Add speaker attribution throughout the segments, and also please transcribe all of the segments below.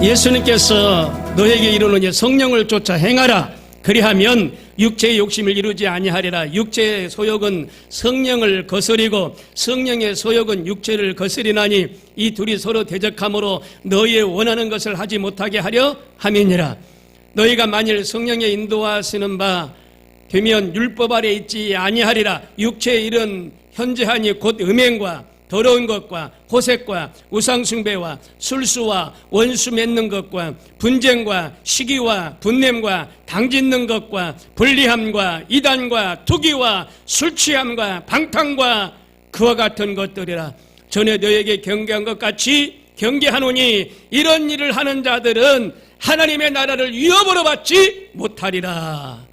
Speaker 1: 예수님께서 너에게 이르노니 성령을 쫓아 행하라. 그리하면 육체의 욕심을 이루지 아니하리라. 육체의 소욕은 성령을 거스리고 성령의 소욕은 육체를 거스리나니 이 둘이 서로 대적함으로 너희의 원하는 것을 하지 못하게 하려 함이니라. 너희가 만일 성령의 인도하시는 바 되면 율법 아래 있지 아니하리라. 육체의 일은 현재하니 곧 음행과 더러운 것과 호색과 우상숭배와 술수와 원수 맺는 것과 분쟁과 시기와 분냄과 당짓는 것과 불리함과 이단과 투기와 술취함과 방탕과 그와 같은 것들이라. 전에 너에게 경계한 것 같이 경계하노니 이런 일을 하는 자들은 하나님의 나라를 위협으로 받지 못하리라.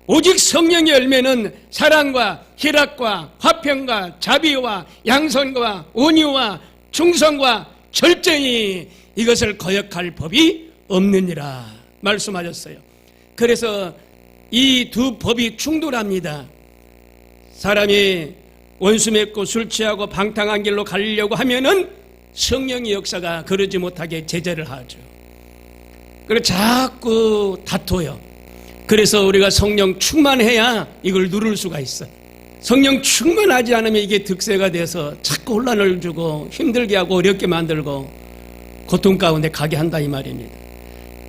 Speaker 1: 오직 성령의 열매는 사랑과 희락과 화평과 자비와 양선과 온유와 충성과 절제니 이것을 거역할 법이 없느니라 말씀하셨어요. 그래서 이 두 법이 충돌합니다. 사람이 원수 맺고 술 취하고 방탕한 길로 가려고 하면은 성령의 역사가 그러지 못하게 제재를 하죠. 그리고 자꾸 다퉈요. 그래서 우리가 성령 충만해야 이걸 누를 수가 있어. 성령 충만하지 않으면 이게 득세가 돼서 자꾸 혼란을 주고 힘들게 하고 어렵게 만들고 고통 가운데 가게 한다 이 말입니다.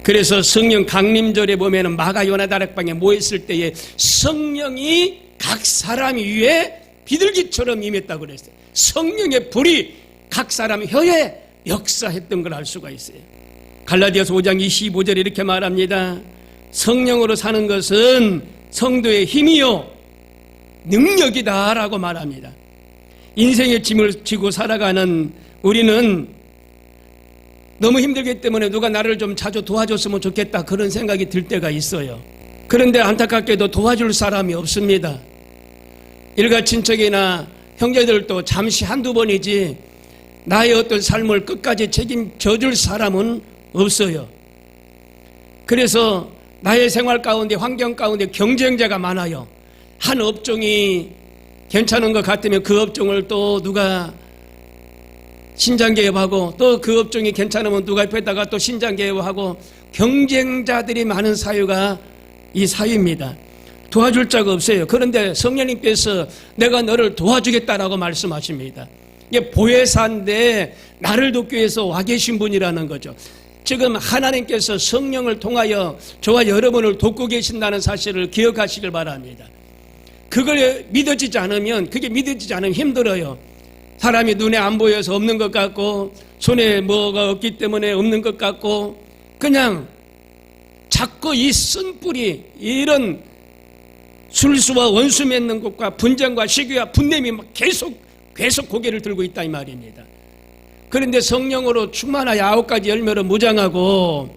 Speaker 1: 그래서 성령 강림절에 보면은 마가 요나 다락방에 모였을 때에 성령이 각 사람 위에 비둘기처럼 임했다고 그랬어요. 성령의 불이 각 사람 혀에 역사했던 걸 알 수가 있어요. 갈라디아서 5장 25절에 이렇게 말합니다. 성령으로 사는 것은 성도의 힘이요 능력이다 라고 말합니다. 인생의 짐을 지고 살아가는 우리는 너무 힘들기 때문에 누가 나를 좀 자주 도와줬으면 좋겠다 그런 생각이 들 때가 있어요. 그런데 안타깝게도 도와줄 사람이 없습니다. 일가 친척이나 형제들도 잠시 한두 번이지 나의 어떤 삶을 끝까지 책임져 줄 사람은 없어요. 그래서 나의 생활 가운데 환경 가운데 경쟁자가 많아요. 한 업종이 괜찮은 것 같으면 그 업종을 또 누가 신장개업하고 또 그 업종이 괜찮으면 누가 옆에다가 또 신장개업하고 경쟁자들이 많은 사유가 이 사유입니다. 도와줄 자가 없어요. 그런데 성령님께서 내가 너를 도와주겠다라고 말씀하십니다. 이게 보혜사인데 나를 돕기 위해서 와 계신 분이라는 거죠. 지금 하나님께서 성령을 통하여 저와 여러분을 돕고 계신다는 사실을 기억하시길 바랍니다. 그걸 믿어지지 않으면 힘들어요. 사람이 눈에 안 보여서 없는 것 같고 손에 뭐가 없기 때문에 없는 것 같고 그냥 자꾸 이 쓴뿌리 이런 술수와 원수 맺는 것과 분쟁과 시기와 분냄이 계속 고개를 들고 있다 이 말입니다. 그런데 성령으로 충만하여 9가지 열매로 무장하고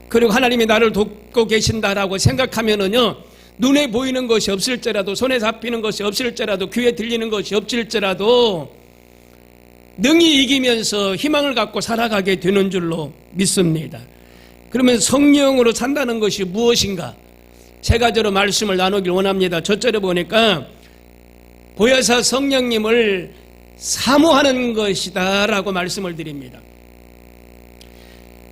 Speaker 1: 그리고 하나님이 나를 돕고 계신다라고 생각하면은요 눈에 보이는 것이 없을지라도 손에 잡히는 것이 없을지라도 귀에 들리는 것이 없을지라도 능히 이기면서 희망을 갖고 살아가게 되는 줄로 믿습니다. 그러면 성령으로 산다는 것이 무엇인가? 세 가지로 말씀을 나누길 원합니다. 첫째로 보니까 보혜사 성령님을 사모하는 것이다 라고 말씀을 드립니다.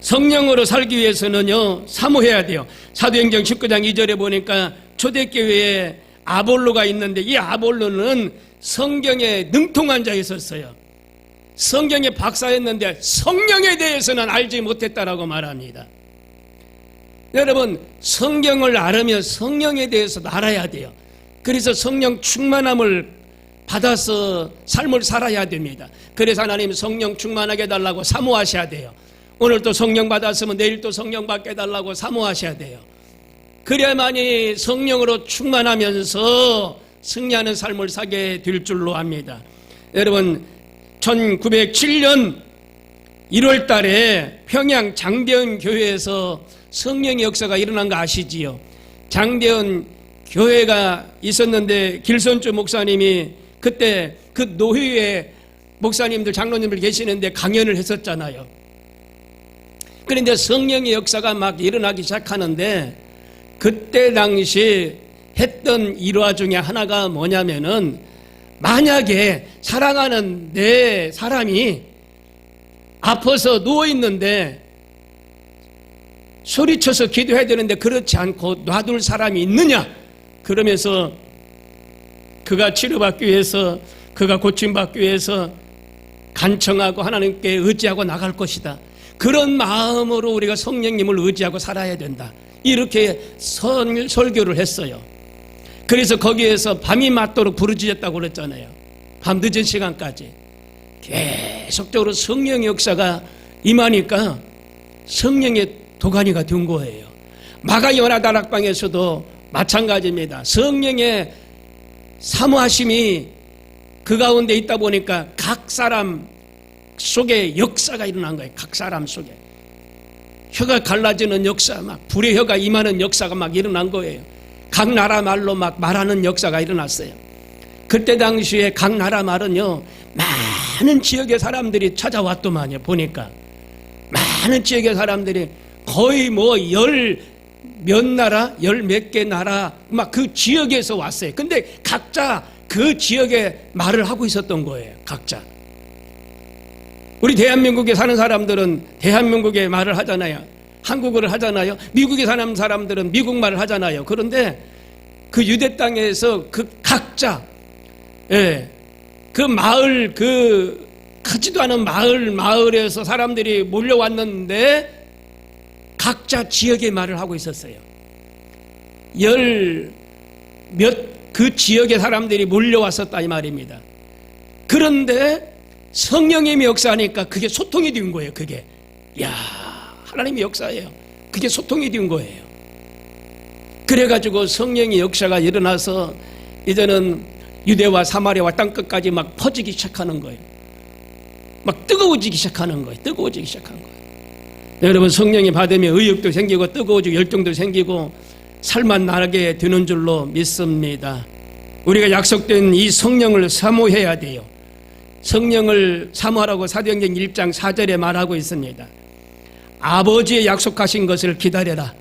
Speaker 1: 성령으로 살기 위해서는요 사모해야 돼요. 사도행전 19장 2절에 보니까 초대교회에 아볼로가 있는데 이 아볼로는 성경에 능통한 자였었어요. 성경에 박사였는데 성령에 대해서는 알지 못했다라고 말합니다. 여러분 성경을 알으면 성령에 대해서도 알아야 돼요. 그래서 성령 충만함을 받아서 삶을 살아야 됩니다. 그래서 하나님 성령 충만하게 해달라고 사모하셔야 돼요. 오늘 또 성령 받았으면 내일 또 성령 받게 해달라고 사모하셔야 돼요. 그래야만이 성령으로 충만하면서 승리하는 삶을 살게 될 줄로 압니다. 여러분 1907년 1월 달에 평양 장대현 교회에서 성령의 역사가 일어난 거 아시지요? 장대현 교회가 있었는데 길선주 목사님이 그때 그 노회에 목사님들 장로님들 계시는데 강연을 했었잖아요. 그런데 성령의 역사가 막 일어나기 시작하는데 그때 당시 했던 일화 중에 하나가 뭐냐면은 만약에 사랑하는 내 사람이 아파서 누워있는데 소리쳐서 기도해야 되는데 그렇지 않고 놔둘 사람이 있느냐? 그러면서 그가 치료받기 위해서, 그가 고침받기 위해서 간청하고 하나님께 의지하고 나갈 것이다. 그런 마음으로 우리가 성령님을 의지하고 살아야 된다. 이렇게 설교를 했어요. 그래서 거기에서 밤이 맞도록 부르짖었다고 그랬잖아요. 밤 늦은 시간까지 계속적으로 성령의 역사가 임하니까 성령의 도가니가 된 거예요. 마가 연합다락방에서도 마찬가지입니다. 성령의 사모하심이 그 가운데 있다 보니까 각 사람 속에 역사가 일어난 거예요. 각 사람 속에 혀가 갈라지는 역사, 막 불의 혀가 임하는 역사가 막 일어난 거예요. 각 나라 말로 막 말하는 역사가 일어났어요. 그때 당시에 각 나라 말은요, 많은 지역의 사람들이 찾아왔더만요. 보니까 많은 지역의 사람들이 거의 뭐 열 몇 개 나라 막 그 지역에서 왔어요. 근데 각자 그 지역에 말을 하고 있었던 거예요. 각자. 우리 대한민국에 사는 사람들은 대한민국의 말을 하잖아요. 한국어를 하잖아요. 미국에 사는 사람들은 미국 말을 하잖아요. 그런데 그 유대 땅에서 그 각자, 그 마을, 그 크지도 않은 마을에서 사람들이 몰려왔는데 각자 지역의 말을 하고 있었어요. 그 지역의 사람들이 몰려왔었다 이 말입니다. 그런데 성령님이 역사하니까 그게 소통이 된 거예요. 그게 하나님의 역사예요. 그게 소통이 된 거예요. 그래가지고 성령의 역사가 일어나서 이제는 유대와 사마리아와 땅끝까지 막 퍼지기 시작하는 거예요. 막 뜨거워지기 시작하는 거예요. 뜨거워지기 시작한 거예요. 여러분, 성령이 받으면 의욕도 생기고 뜨거워지고 열정도 생기고 살만 나게 되는 줄로 믿습니다. 우리가 약속된 이 성령을 사모해야 돼요. 성령을 사모하라고 사도행전 1장 4절에 말하고 있습니다. 아버지의 약속하신 것을 기다려라.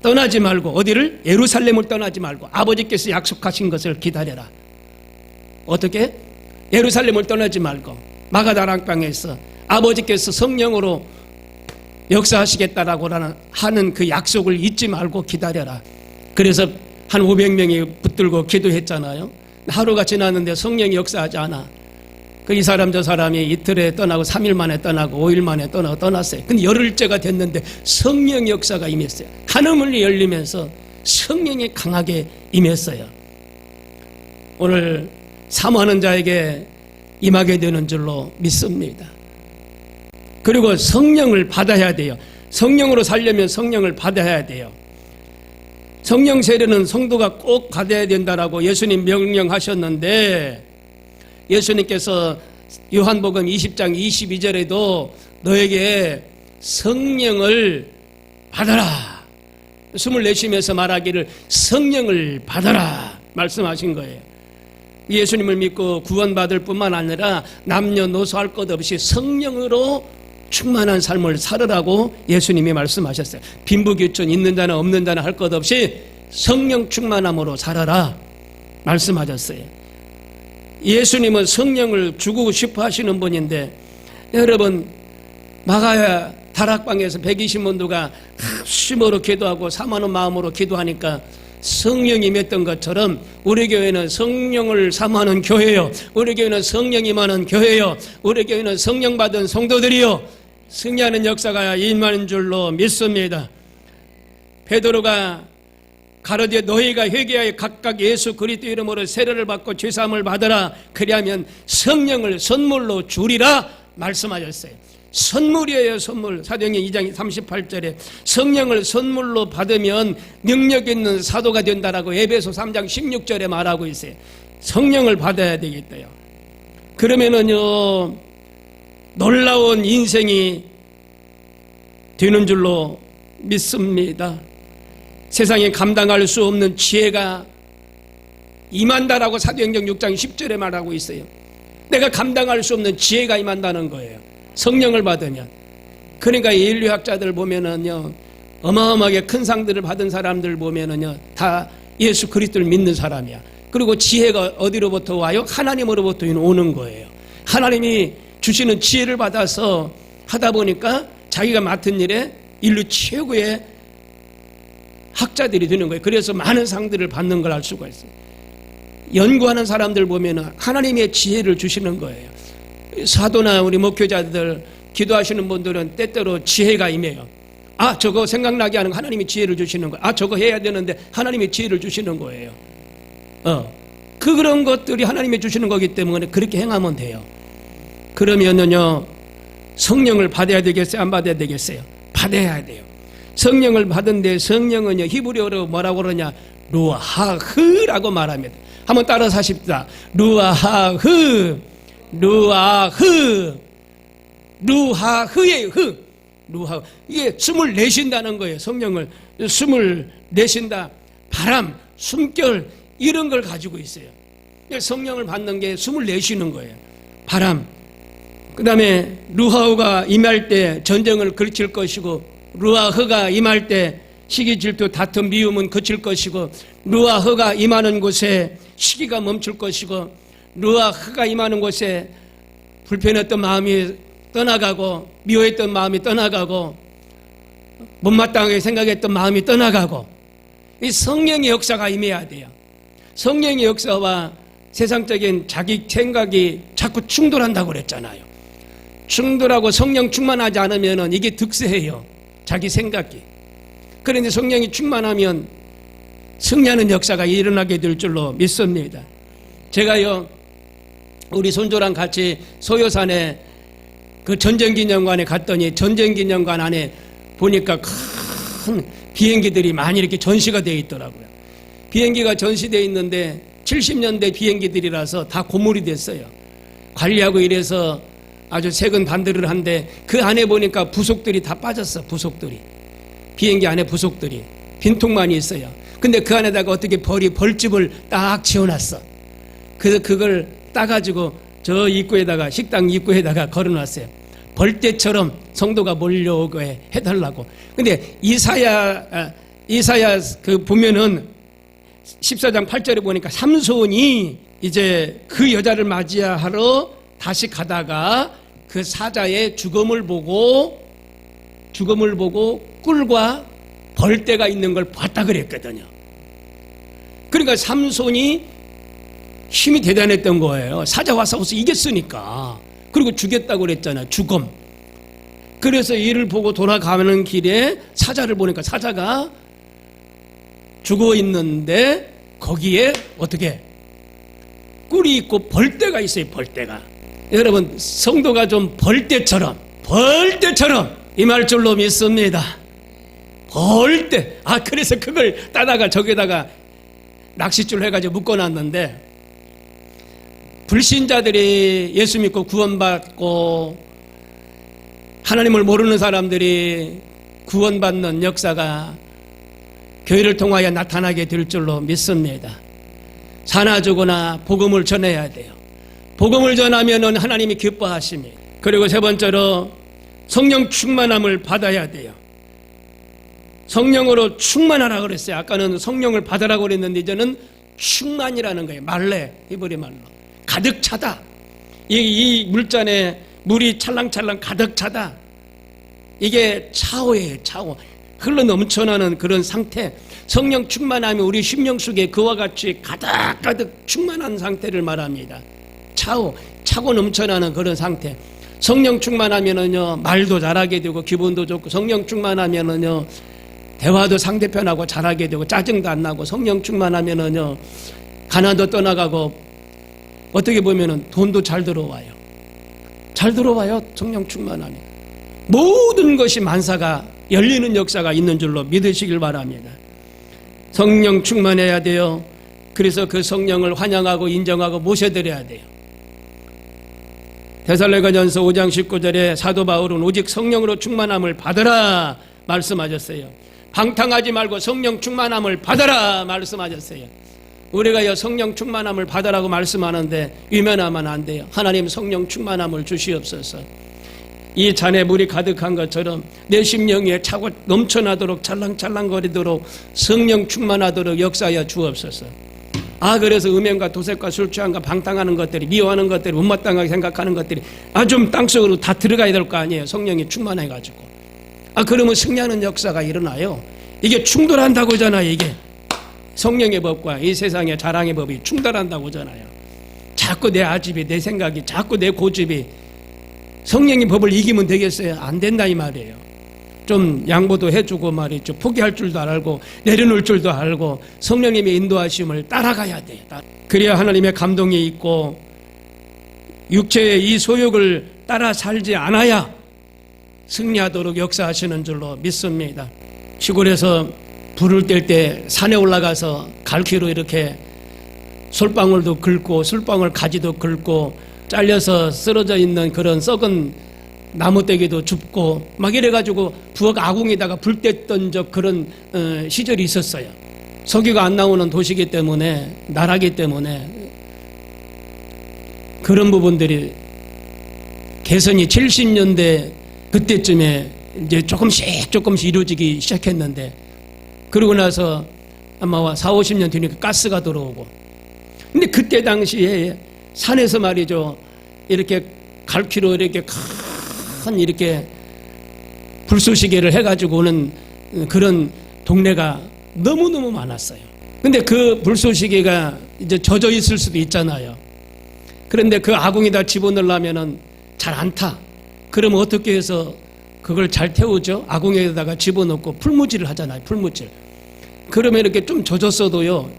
Speaker 1: 떠나지 말고, 어디를? 예루살렘을 떠나지 말고 아버지께서 약속하신 것을 기다려라. 어떻게? 예루살렘을 떠나지 말고 마가다락방에서 아버지께서 성령으로 역사하시겠다라고 하는 그 약속을 잊지 말고 기다려라. 그래서 한 500명이 붙들고 기도했잖아요. 하루가 지났는데 성령이 역사하지 않아. 이 사람 저 사람이 이틀에 떠나고 3일 만에 떠나고 5일 만에 떠났어요. 근데 열흘째가 됐는데 성령 역사가 임했어요. 하늘문이 열리면서 성령이 강하게 임했어요. 오늘 사모하는 자에게 임하게 되는 줄로 믿습니다. 그리고 성령을 받아야 돼요. 성령으로 살려면 성령을 받아야 돼요. 성령 세례는 성도가 꼭 받아야 된다라고 예수님 명령하셨는데, 예수님께서 요한복음 20장 22절에도 너에게 성령을 받아라, 숨을 내쉬면서 말하기를 성령을 받아라 말씀하신 거예요. 예수님을 믿고 구원받을 뿐만 아니라 남녀노소 할 것 없이 성령으로 충만한 삶을 살으라고 예수님이 말씀하셨어요. 빈부귀천 있는 자는 없는 자는 할 것 없이 성령 충만함으로 살아라 말씀하셨어요. 예수님은 성령을 주고 싶어 하시는 분인데, 여러분, 마가 다락방에서 120문도가 합심으로 기도하고 사모하는 마음으로 기도하니까 성령이 임했던 것처럼 우리 교회는 성령을 사모하는 교회요, 우리 교회는 성령이 임하는 교회요, 우리 교회는 성령 받은 성도들이요, 승리하는 역사가 임하는 줄로 믿습니다. 베드로가 가로되 너희가 회개하여 각각 예수 그리스도 이름으로 세례를 받고 죄사함을 받으라, 그리하면 성령을 선물로 주리라 말씀하셨어요. 선물이에요, 선물. 사도행전 2장 38절에 성령을 선물로 받으면 능력 있는 사도가 된다라고 에베소 3장 16절에 말하고 있어요. 성령을 받아야 되겠대요. 그러면은요, 놀라운 인생이 되는 줄로 믿습니다. 세상에 감당할 수 없는 지혜가 임한다라고 사도행전 6장 10절에 말하고 있어요. 내가 감당할 수 없는 지혜가 임한다는 거예요, 성령을 받으면. 그러니까 인류학자들 보면은요, 어마어마하게 큰 상들을 받은 사람들 보면은요, 다 예수 그리스도를 믿는 사람이야. 그리고 지혜가 어디로부터 와요? 하나님으로부터 오는 거예요. 하나님이 주시는 지혜를 받아서 하다 보니까 자기가 맡은 일에 인류 최고의 학자들이 되는 거예요. 그래서 많은 상들을 받는 걸 알 수가 있어요. 연구하는 사람들 보면 하나님의 지혜를 주시는 거예요. 사도나 우리 목회자들, 기도하시는 분들은 때때로 지혜가 임해요. 아, 저거 생각나게 하는 하나님이 지혜를 주시는 거예요. 아, 저거 해야 되는데 하나님이 지혜를 주시는 거예요. 그런 것들이 하나님이 주시는 거기 때문에 그렇게 행하면 돼요. 그러면은요, 성령을 받아야 되겠어요? 안 받아야 되겠어요? 받아야 돼요. 성령을 받은데 성령은요, 히브리어로 뭐라고 그러냐? 루아하흐라고 말합니다. 한번 따라서 하십시다. 루아하흐, 루아흐, 루하흐예요. 흐, 루하. 이게 숨을 내쉰다는 거예요. 성령을 숨을 내쉰다. 바람, 숨결 이런 걸 가지고 있어요. 성령을 받는 게 숨을 내쉬는 거예요. 바람. 그 다음에 루하우가 임할 때 전쟁을 그칠 것이고, 루아흐가 임할 때 시기 질투 다툼 미움은 그칠 것이고, 루아흐가 임하는 곳에 시기가 멈출 것이고, 루아흐가 임하는 곳에 불편했던 마음이 떠나가고, 미워했던 마음이 떠나가고, 못마땅하게 생각했던 마음이 떠나가고, 이 성령의 역사가 임해야 돼요. 성령의 역사와 세상적인 자기 생각이 자꾸 충돌한다고 그랬잖아요. 충돌하고 성령 충만하지 않으면 이게 득세해요. 자기 생각이. 그런데 성령이 충만하면 승리하는 역사가 일어나게 될 줄로 믿습니다. 제가요, 우리 손조랑 같이 소요산에 그 전쟁기념관에 갔더니 전쟁기념관 안에 보니까 큰 비행기들이 많이 이렇게 전시가 되어 있더라고요. 비행기가 전시되어 있는데 70년대 비행기들이라서 다 고물이 됐어요. 관리하고 이래서 아주 세근 반들을 한데 그 안에 보니까 부속들이 다 빠졌어. 부속들이. 비행기 안에 부속들이. 빈통만이 있어요. 근데 그 안에다가 어떻게 벌집을 딱 지어놨어. 그래서 그걸 따가지고 저 입구에다가, 식당 입구에다가 걸어놨어요. 벌떼처럼 성도가 몰려오게 해달라고. 근데 이사야 그 보면은 14장 8절에 보니까 삼손이 이제 그 여자를 맞이하러 다시 가다가 그 사자의 죽음을 보고 꿀과 벌떼가 있는 걸 봤다 그랬거든요. 그러니까 삼손이 힘이 대단했던 거예요. 사자와 싸워서 이겼으니까. 그리고 죽였다고 그랬잖아요. 죽음. 그래서 이를 보고 돌아가는 길에 사자를 보니까 사자가 죽어 있는데 거기에 어떻게 꿀이 있고 벌떼가 있어요. 벌떼가. 여러분, 성도가 좀 벌떼처럼 임할 줄로 믿습니다. 벌떼. 그래서 그걸 따다가 저기다가 낚싯줄 해가지고 묶어놨는데, 불신자들이 예수 믿고 구원받고 하나님을 모르는 사람들이 구원받는 역사가 교회를 통하여 나타나게 될 줄로 믿습니다. 사나 죽으나 복음을 전해야 돼요. 복음을 전하면 하나님이 기뻐하십니다. 그리고 세 번째로 성령 충만함을 받아야 돼요. 성령으로 충만하라 그랬어요. 아까는 성령을 받으라고 그랬는데 이제는 충만이라는 거예요. 말레, 히브리 말로. 가득 차다. 이 물잔에 물이 찰랑찰랑 가득 차다. 이게 차오예요. 차오. 흘러 넘쳐나는 그런 상태. 성령 충만하면 우리 심령 속에 그와 같이 가득가득 충만한 상태를 말합니다. 차고 넘쳐나는 그런 상태. 성령 충만하면은요, 말도 잘하게 되고 기분도 좋고, 성령 충만하면은요, 대화도 상대편하고 잘하게 되고, 짜증도 안 나고, 성령 충만하면은요, 가난도 떠나가고, 어떻게 보면은 돈도 잘 들어와요. 잘 들어와요. 성령 충만하면. 모든 것이 만사가 열리는 역사가 있는 줄로 믿으시길 바랍니다. 성령 충만해야 돼요. 그래서 그 성령을 환영하고 인정하고 모셔드려야 돼요. 데살로니가전서 5장 19절에 사도 바울은 오직 성령으로 충만함을 받으라 말씀하셨어요. 방탕하지 말고 성령 충만함을 받아라 말씀하셨어요. 우리가 성령 충만함을 받으라고 말씀하는데 위면하면 안 돼요. 하나님 성령 충만함을 주시옵소서. 이 잔에 물이 가득한 것처럼 내 심령에 차고 넘쳐나도록 찰랑찰랑거리도록 성령 충만하도록 역사하여 주옵소서. 그래서 음행과 도색과 술 취함과 방탕하는 것들이, 미워하는 것들이, 못마땅하게 생각하는 것들이 좀 땅속으로 다 들어가야 될 거 아니에요. 성령이 충만해가지고. 그러면 승리하는 역사가 일어나요. 이게 충돌한다고 하잖아요. 이게 성령의 법과 이 세상의 자랑의 법이 충돌한다고 하잖아요. 자꾸 내 아집이, 내 생각이, 자꾸 내 고집이 성령의 법을 이기면 되겠어요? 안 된다 이 말이에요. 좀 양보도 해주고 말이죠. 포기할 줄도 알고 내려놓을 줄도 알고 성령님의 인도하심을 따라가야 돼요. 그래야 하나님의 감동이 있고 육체의 이 소욕을 따라 살지 않아야 승리하도록 역사하시는 줄로 믿습니다. 시골에서 불을 뗄 때 산에 올라가서 갈퀴로 이렇게 솔방울도 긁고 술방울 가지도 긁고 잘려서 쓰러져 있는 그런 썩은 나무떼기도 줍고 막 이래가지고 부엌 아궁에다가 불 뗐던 적 그런 시절이 있었어요. 석유가 안 나오는 도시기 때문에, 나라기 때문에 그런 부분들이 개선이 70년대 그때쯤에 이제 조금씩 이루어지기 시작했는데, 그러고 나서 아마 40, 50년 뒤니까 가스가 들어오고. 근데 그때 당시에 산에서 말이죠, 이렇게 갈퀴로 이렇게 큰 이렇게 불쏘시개를 해가지고 오는 그런 동네가 너무너무 많았어요. 근데 그 불쏘시개가 이제 젖어 있을 수도 있잖아요. 그런데 그 아궁에다 집어넣으려면은 잘 안 타. 그러면 어떻게 해서 그걸 잘 태우죠? 아궁에다가 집어넣고 풀무질을 하잖아요. 풀무질. 그러면 이렇게 좀 젖었어도요,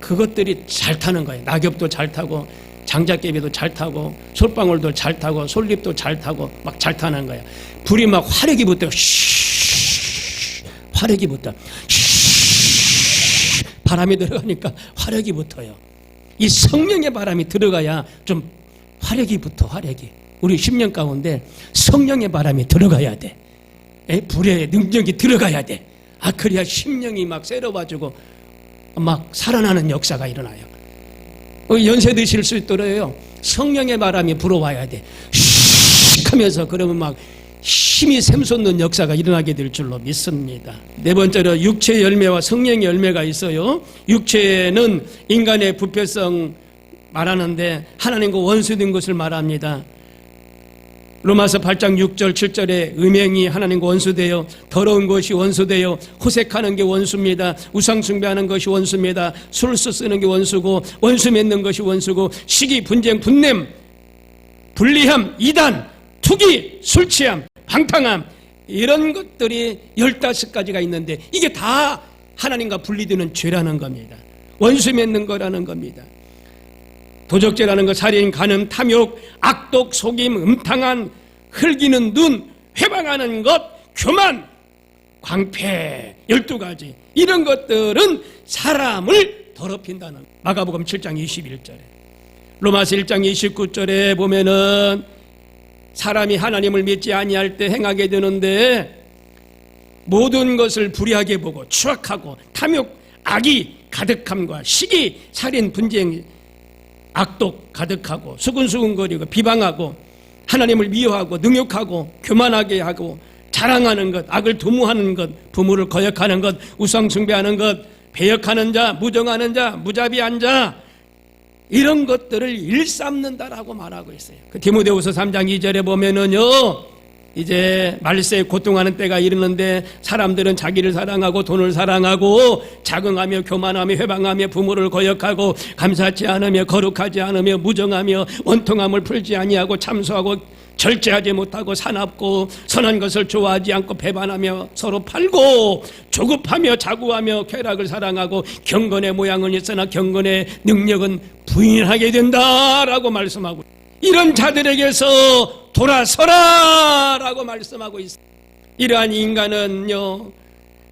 Speaker 1: 그것들이 잘 타는 거예요. 낙엽도 잘 타고 장작개비도 잘 타고 솔방울도 잘 타고 솔잎도 잘 타고 막 잘 타는 거예요. 불이 막 화력이 붙어요. 화력이 붙어. 바람이 들어가니까 화력이 붙어요. 이 성령의 바람이 들어가야 좀 화력이 붙어. 화력이. 우리 10년 가운데 성령의 바람이 들어가야 돼. 불의 능력이 들어가야 돼. 그래야 심령이 막 새로워지고 막 살아나는 역사가 일어나요. 연세 드실 수 있도록요, 성령의 바람이 불어와야 돼. 슉 하면서 그러면 막 힘이 샘솟는 역사가 일어나게 될 줄로 믿습니다. 네 번째로 육체의 열매와 성령의 열매가 있어요. 육체는 인간의 부패성 말하는데 하나님과 원수된 것을 말합니다. 로마서 8장 6절 7절에 음행이 하나님과 원수되어 더러운 것이 원수되어 호색하는 게 원수입니다. 우상 숭배하는 것이 원수입니다. 술수 쓰는 게 원수고 원수 맺는 것이 원수고 시기, 분쟁, 분냄, 불리함, 이단, 투기, 술취함, 방탕함, 이런 것들이 15가지가 있는데 이게 다 하나님과 분리되는 죄라는 겁니다. 원수 맺는 거라는 겁니다. 도적죄라는 것, 살인, 간음, 탐욕, 악독, 속임, 음탕한, 흘기는 눈, 회방하는 것, 교만, 광패, 12가지 이런 것들은 사람을 더럽힌다는 거예요. 마가복음 7장 21절에, 로마서 1장 29절에 보면은 사람이 하나님을 믿지 아니할 때 행하게 되는데 모든 것을 불의하게 보고 추악하고 탐욕, 악이 가득함과 시기, 살인, 분쟁, 악독 가득하고 수근수근거리고 비방하고 하나님을 미워하고 능욕하고 교만하게 하고 자랑하는 것, 악을 도모하는 것, 부모를 거역하는 것, 우상 숭배하는 것, 배역하는 자, 무정하는 자, 무자비한 자, 이런 것들을 일삼는다라고 말하고 있어요. 그 디모데후서 3장 2절에 보면은요, 이제 말세에 고통하는 때가 이르는데 사람들은 자기를 사랑하고 돈을 사랑하고 자긍하며 교만하며 회방하며 부모를 거역하고 감사치 않으며 거룩하지 않으며 무정하며 원통함을 풀지 아니하고 참소하고 절제하지 못하고 사납고 선한 것을 좋아하지 않고 배반하며 서로 팔고 조급하며 자구하며 쾌락을 사랑하고 경건의 모양은 있으나 경건의 능력은 부인하게 된다라고 말씀하고, 이런 자들에게서 돌아서라 라고 말씀하고 있습니다. 이러한 인간은요,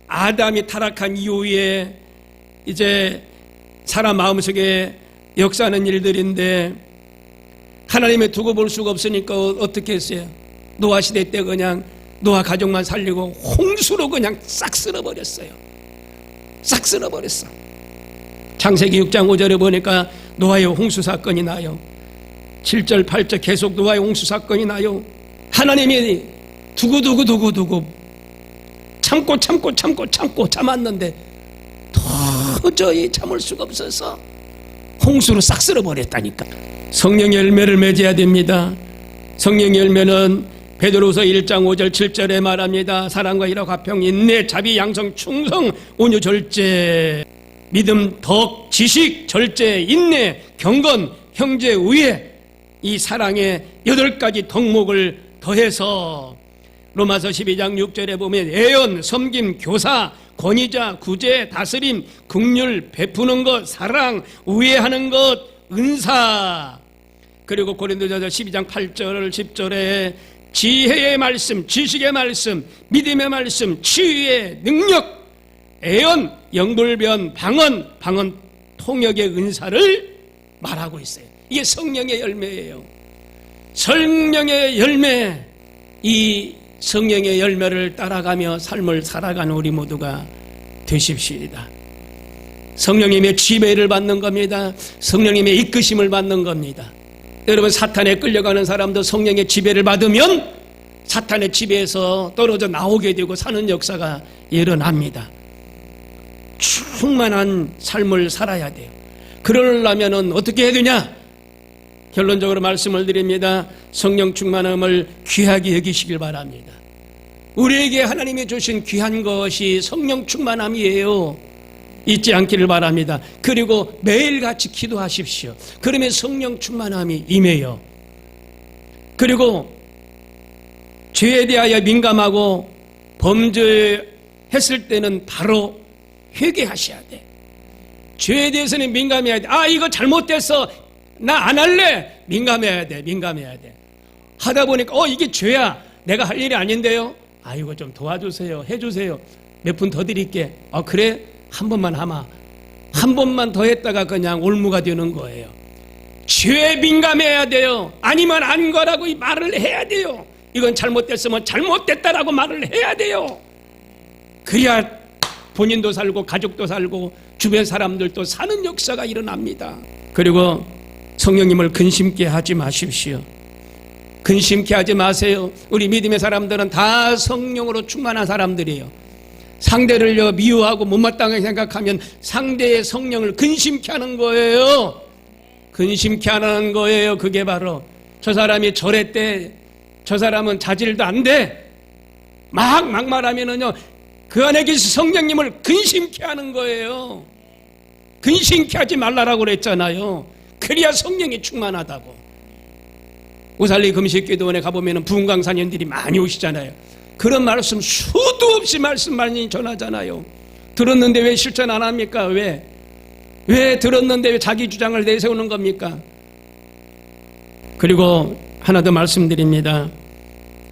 Speaker 1: 아담이 타락한 이후에 이제 사람 마음속에 역사하는 일들인데 하나님의 두고 볼 수가 없으니까 어떻게 했어요? 노아 시대 때 그냥 노아 가족만 살리고 홍수로 그냥 싹 쓸어버렸어요. 싹 쓸어버렸어. 창세기 6장 5절에 보니까 노아의 홍수 사건이 나요. 7절 8절 계속 노아의 홍수 사건이 나요. 하나님이 두고 참고 참았는데 도저히 참을 수가 없어서 홍수로 싹 쓸어버렸다니까. 성령의 열매를 맺어야 됩니다. 성령의 열매는 베드로서 1장 5절 7절에 말합니다. 사랑과 희락, 화평, 인내, 자비, 양성, 충성, 온유, 절제, 믿음, 덕, 지식, 절제, 인내, 경건, 형제, 우애, 이 사랑의 8가지 덕목을 더해서 로마서 12장 6절에 보면 애연, 섬김, 교사, 권위자, 구제, 다스림, 긍휼, 베푸는 것, 사랑, 우애하는 것, 은사. 그리고 고린도전서 12장 8절 10절에 지혜의 말씀, 지식의 말씀, 믿음의 말씀, 치유의 능력, 애연, 영불변, 방언, 통역의 은사를 말하고 있어요. 이게 성령의 열매예요. 성령의 열매, 이 성령의 열매를 따라가며 삶을 살아가는 우리 모두가 되십시다. 성령님의 지배를 받는 겁니다. 성령님의 이끄심을 받는 겁니다. 여러분, 사탄에 끌려가는 사람도 성령의 지배를 받으면 사탄의 지배에서 떨어져 나오게 되고 사는 역사가 일어납니다. 충만한 삶을 살아야 돼요. 그러려면 어떻게 해야 되냐? 결론적으로 말씀을 드립니다. 성령 충만함을 귀하게 여기시길 바랍니다. 우리에게 하나님이 주신 귀한 것이 성령 충만함이에요. 잊지 않기를 바랍니다. 그리고 매일같이 기도하십시오. 그러면 성령 충만함이 임해요. 그리고 죄에 대하여 민감하고 범죄했을 때는 바로 회개하셔야 돼. 죄에 대해서는 민감해야 돼. 아, 이거 잘못됐어, 나 안 할래. 민감해야 돼. 하다 보니까 이게 죄야, 내가 할 일이 아닌데요. 이거 좀 도와주세요, 해주세요, 몇 푼 더 드릴게. 그래? 한 번만 하마. 한 번만 더 했다가 그냥 올무가 되는 거예요. 죄에 민감해야 돼요. 아니면 안 거라고 말을 해야 돼요. 이건 잘못됐으면 잘못됐다라고 말을 해야 돼요. 그래야 본인도 살고 가족도 살고 주변 사람들도 사는 역사가 일어납니다. 그리고 성령님을 근심케 하지 마십시오. 근심케 하지 마세요. 우리 믿음의 사람들은 다 성령으로 충만한 사람들이에요. 상대를 미워하고 못마땅하게 생각하면 상대의 성령을 근심케 하는 거예요. 근심케 하는 거예요. 그게 바로 저 사람이 저랬대, 저 사람은 자질도 안 돼, 막 말하면은요, 그 안에 계신 성령님을 근심케 하는 거예요. 근심케 하지 말라라고 그랬잖아요. 그래야 성령이 충만하다고. 오살리 금식기도원에 가보면 부흥강사님들이 많이 오시잖아요. 그런 말씀 수도 없이 말씀 많이 전하잖아요. 들었는데 왜 실천 안 합니까? 왜 들었는데 왜 자기 주장을 내세우는 겁니까? 그리고 하나 더 말씀드립니다.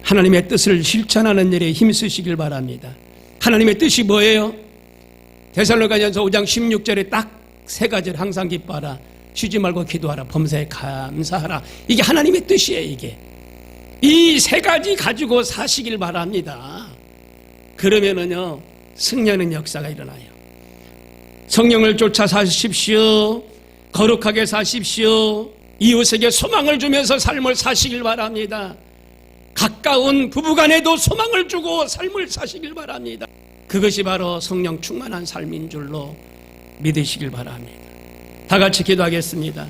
Speaker 1: 하나님의 뜻을 실천하는 일에 힘쓰시길 바랍니다. 하나님의 뜻이 뭐예요? 데살로니가전서 5장 16절에 딱 3가지를 항상 기뻐하라, 쉬지 말고 기도하라, 범사에 감사하라. 이게 하나님의 뜻이에요. 이게 이 3가지 가지고 사시길 바랍니다. 그러면은요, 승리하는 역사가 일어나요. 성령을 쫓아 사십시오. 거룩하게 사십시오. 이웃에게 소망을 주면서 삶을 사시길 바랍니다. 가까운 부부간에도 소망을 주고 삶을 사시길 바랍니다. 그것이 바로 성령 충만한 삶인 줄로 믿으시길 바랍니다. 다 같이 기도하겠습니다.